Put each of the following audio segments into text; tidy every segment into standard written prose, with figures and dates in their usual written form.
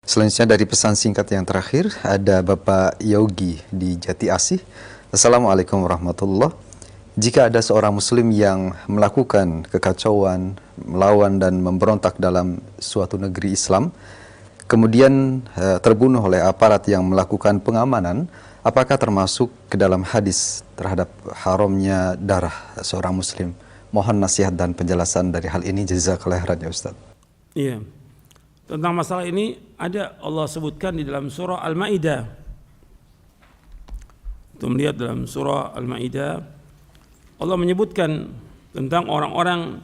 Selanjutnya dari pesan singkat yang terakhir ada Bapak Yogi di Jati Asih. Assalamualaikum warahmatullahi. Jika ada seorang muslim yang melakukan kekacauan, melawan dan memberontak dalam suatu negeri Islam, kemudian terbunuh oleh aparat yang melakukan pengamanan, apakah termasuk ke dalam hadis terhadap haramnya darah seorang muslim? Mohon nasihat dan penjelasan dari hal ini, jazakallahu khairan ya Ustaz. Iya. Tentang masalah ini ada Allah sebutkan di dalam surah Al-Maidah. Kita melihat dalam surah Al-Maidah Allah menyebutkan tentang orang-orang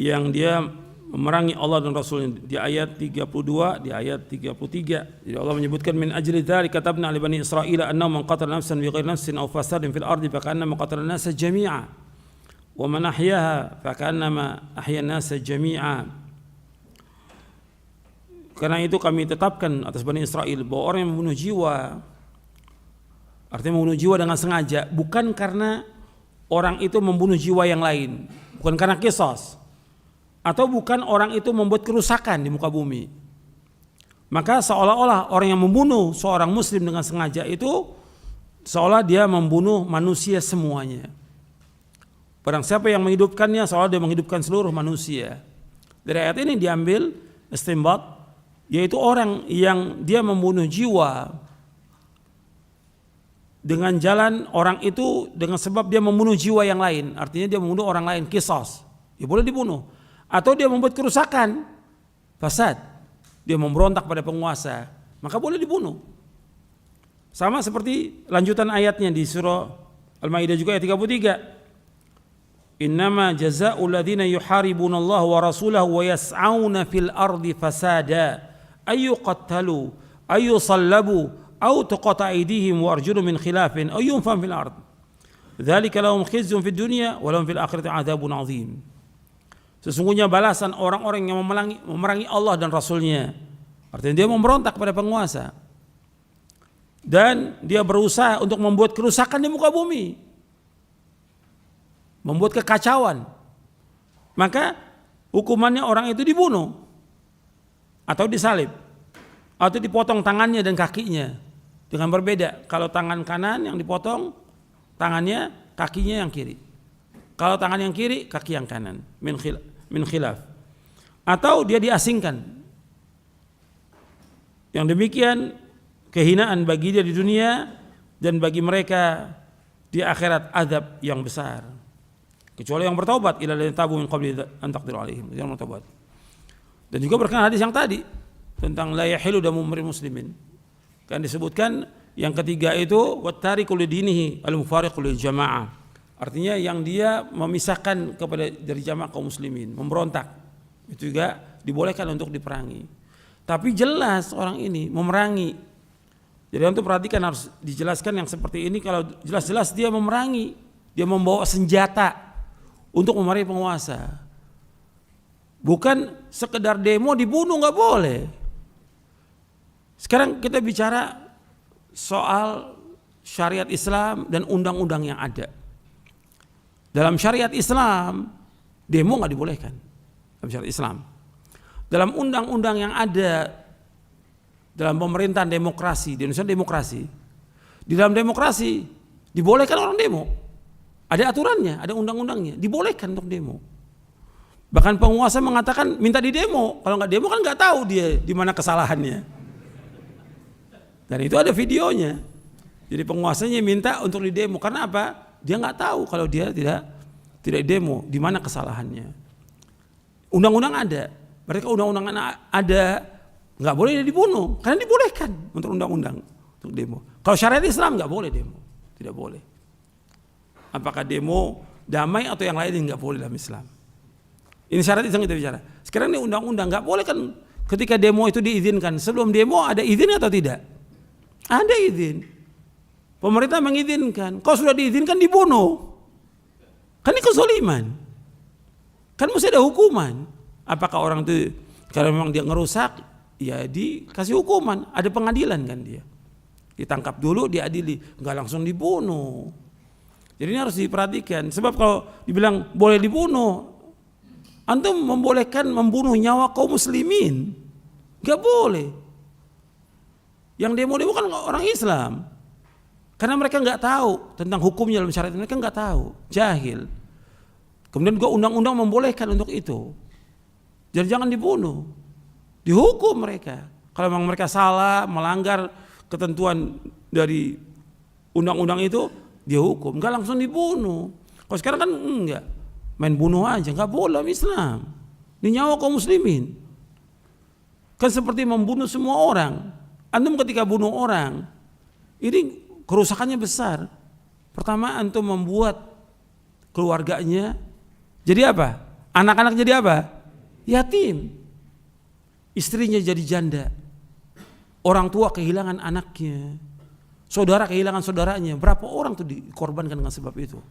yang dia memerangi Allah dan Rasulnya di ayat 32, di ayat 33. Jadi Allah menyebutkan min ajli dzalika katabna li bani Israila annahu man qatala nafsan bighairi nafsin aw fasadin fil ardi fakannama qatala an-nasa jami'a wa man ahyaha fakannama ahya an-nasa jami'a. Karena itu kami tetapkan atas Bani Israel bahwa orang yang membunuh jiwa, artinya membunuh jiwa dengan sengaja, bukan karena orang itu membunuh jiwa yang lain, bukan karena qisas, atau bukan orang itu membuat kerusakan di muka bumi. Maka seolah-olah orang yang membunuh seorang muslim dengan sengaja itu seolah dia membunuh manusia semuanya. Barang siapa yang menghidupkannya seolah dia menghidupkan seluruh manusia. Dari ayat ini diambil istinbat, yaitu orang yang dia membunuh jiwa dengan jalan orang itu dengan sebab dia membunuh jiwa yang lain, artinya dia membunuh orang lain, qisas, ya boleh dibunuh. Atau dia membuat kerusakan, fasad, dia memberontak pada penguasa, maka boleh dibunuh. Sama seperti lanjutan ayatnya di surah Al-Maidah juga ayat 33. Innama jazaa'ul ladzina yuharibuna Allah wa rasulahu wa yas'auna fil ardi fasada ayu qattalu ayu sallabu au tuqata aydihim wa arjuluhum min khilafin aw yunfam fil ard dzalika lahum khizyun fid dunya wa lahum fil akhirati adzabun adzim. Sesungguhnya balasan orang-orang yang memerangi Allah dan Rasulnya, artinya dia memberontak pada penguasa dan dia berusaha untuk membuat kerusakan di muka bumi, membuat kekacauan, maka hukumannya orang itu dibunuh atau disalib, atau dipotong tangannya dan kakinya. Dengan berbeda, kalau tangan kanan yang dipotong, tangannya, kakinya yang kiri. Kalau tangan yang kiri, kaki yang kanan, min khilaf. Atau dia diasingkan. Yang demikian kehinaan bagi dia di dunia dan bagi mereka di akhirat azab yang besar. Kecuali yang bertaubat, ila ladzina tabu min qabli an taqdiru alaihim, yang bertaubat. Dan juga berkenaan hadis yang tadi tentang la yahilu damu muslimin. Kan disebutkan yang ketiga itu wattariqu lidinihi al-mufariqu lil jamaah. Artinya yang dia memisahkan kepada dari jamaah kaum muslimin, memberontak. Itu juga dibolehkan untuk diperangi. Tapi jelas orang ini memerangi. Jadi untuk perhatikan harus dijelaskan yang seperti ini, kalau jelas-jelas dia memerangi, dia membawa senjata untuk memerangi penguasa. Bukan sekedar demo dibunuh, nggak boleh. Sekarang kita bicara soal syariat Islam dan undang-undang yang ada. Dalam syariat Islam demo nggak dibolehkan. Dalam syariat Islam, dalam undang-undang yang ada dalam pemerintahan demokrasi di Indonesia, demokrasi, di dalam demokrasi dibolehkan orang demo. Ada aturannya, ada undang-undangnya, dibolehkan untuk demo. Bahkan penguasa mengatakan minta di demo, kalau nggak demo kan nggak tahu dia di mana kesalahannya. Dan itu ada videonya. Jadi penguasanya minta untuk di demo, karena apa? Dia nggak tahu kalau dia tidak demo di mana kesalahannya. Undang-undang ada, mereka undang-undang ada, nggak boleh dia dibunuh, karena dibolehkan untuk undang-undang untuk demo. Kalau syariat Islam nggak boleh demo, tidak boleh. Apakah demo damai atau yang lain nggak boleh dalam Islam. Ini syarat yang kita bicara. Sekarang ini undang-undang nggak boleh kan, ketika demo itu diizinkan. Sebelum demo ada izin atau tidak? Ada izin. Pemerintah mengizinkan. Kalau sudah diizinkan dibunuh, kan ini kezaliman. Kan mesti ada hukuman. Apakah orang itu kalau memang dia ngerusak, ya dikasih hukuman. Ada pengadilan kan dia. Ditangkap dulu, diadili, nggak langsung dibunuh. Jadi ini harus diperhatikan. Sebab kalau dibilang boleh dibunuh, antum membolehkan membunuh nyawa kaum muslimin, nggak boleh. Yang demo-demo kan orang Islam. Karena mereka nggak tahu tentang hukumnya dalam syariat, mereka nggak tahu, jahil. Kemudian juga undang-undang membolehkan untuk itu. Jadi jangan dibunuh, dihukum mereka. Kalau memang mereka salah, melanggar ketentuan dari undang-undang itu, dia hukum, nggak langsung dibunuh. Kalau sekarang kan enggak, main bunuh aja, nggak boleh Islam. Ini nyawa kaum muslimin. Kan seperti membunuh semua orang. Antum ketika bunuh orang, ini kerusakannya besar. Pertama, antum membuat keluarganya jadi apa? Anak-anak jadi apa? Yatim. Istrinya jadi janda. Orang tua kehilangan anaknya. Saudara kehilangan saudaranya. Berapa orang tuh dikorbankan dengan sebab itu?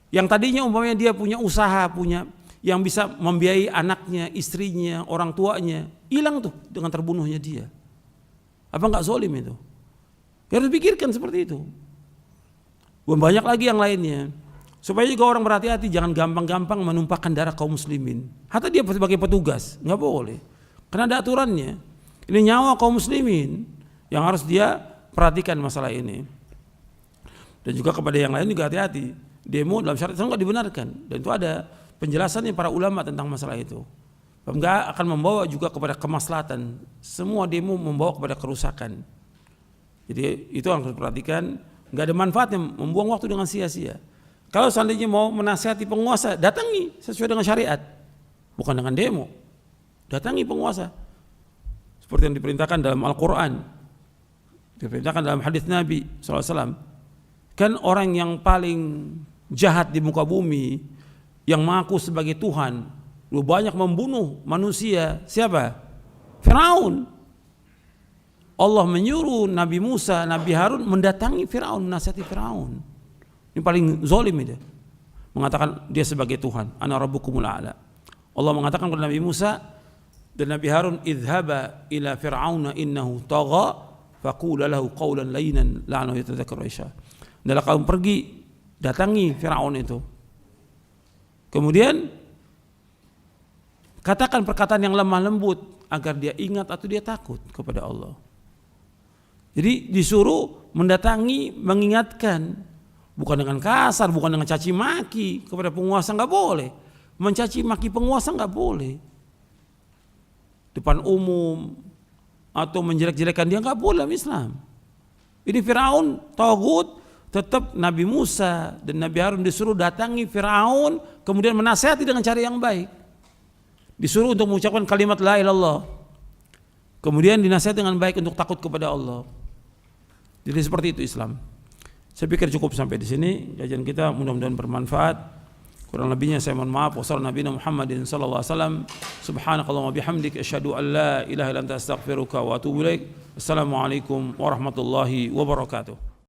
Yang tadinya umpamanya dia punya usaha, punya yang bisa membiayai anaknya, istrinya, orang tuanya, hilang tuh dengan terbunuhnya dia. Apa enggak zalim itu? Ya harus pikirkan seperti itu. Banyak lagi yang lainnya. Supaya juga orang berhati-hati, jangan gampang-gampang menumpahkan darah kaum muslimin. Hatta dia sebagai petugas, nggak boleh. Karena ada aturannya. Ini nyawa kaum muslimin yang harus dia perhatikan masalah ini. Dan juga kepada yang lain juga hati-hati. Demo dalam syariat Islam nggak dibenarkan. Dan itu ada penjelasannya para ulama tentang masalah itu. Nggak akan membawa juga kepada kemaslahatan. Semua demo membawa kepada kerusakan. Jadi itu yang harus diperhatikan. Nggak ada manfaatnya membuang waktu dengan sia-sia. Kalau seandainya mau menasihati penguasa, datangi sesuai dengan syariat, bukan dengan demo. Datangi penguasa, seperti yang diperintahkan dalam Al-Quran, diperintahkan dalam hadis Nabi SAW. Kan orang yang paling jahat di muka bumi, yang mengaku sebagai Tuhan, lu banyak membunuh manusia. Siapa? Firaun. Allah menyuruh Nabi Musa, Nabi Harun mendatangi Firaun, menasihati Firaun. Ini paling zalim itu. Mengatakan dia sebagai Tuhan. Ana rabbukumul a'la. Allah mengatakan kepada Nabi Musa dan Nabi Harun, idhaba ila fir'auna innahu tagha faqula lahu qawlan layyinan la'allahu yatadhakkaru Aisyah. Adalah kamu pergi datangi Firaun itu. Kemudian katakan perkataan yang lemah lembut agar dia ingat atau dia takut kepada Allah. Jadi disuruh mendatangi, mengingatkan. Bukan dengan kasar, bukan dengan caci maki kepada penguasa, nggak boleh. Mencaci maki penguasa nggak boleh. Depan umum atau menjelek-jelekan dia nggak boleh dalam Islam. Ini Firaun, tagut, tetap Nabi Musa dan Nabi Harun disuruh datangi Firaun, kemudian menasihati dengan cara yang baik. Disuruh untuk mengucapkan kalimat la ilaha illallah. Kemudian dinasihati dengan baik untuk takut kepada Allah. Jadi seperti itu Islam. Saya pikir cukup sampai di sini kajian kita, mudah-mudahan bermanfaat. Kurang lebihnya saya mohon maaf. Wassalamualaikum Muhammadin sallallahu alaihi wasallam. Subhanakallahumma bihamdik asyhadu an la ilaha illa anta astaghfiruka wa atubu ilaik. Assalamualaikum warahmatullahi wabarakatuh.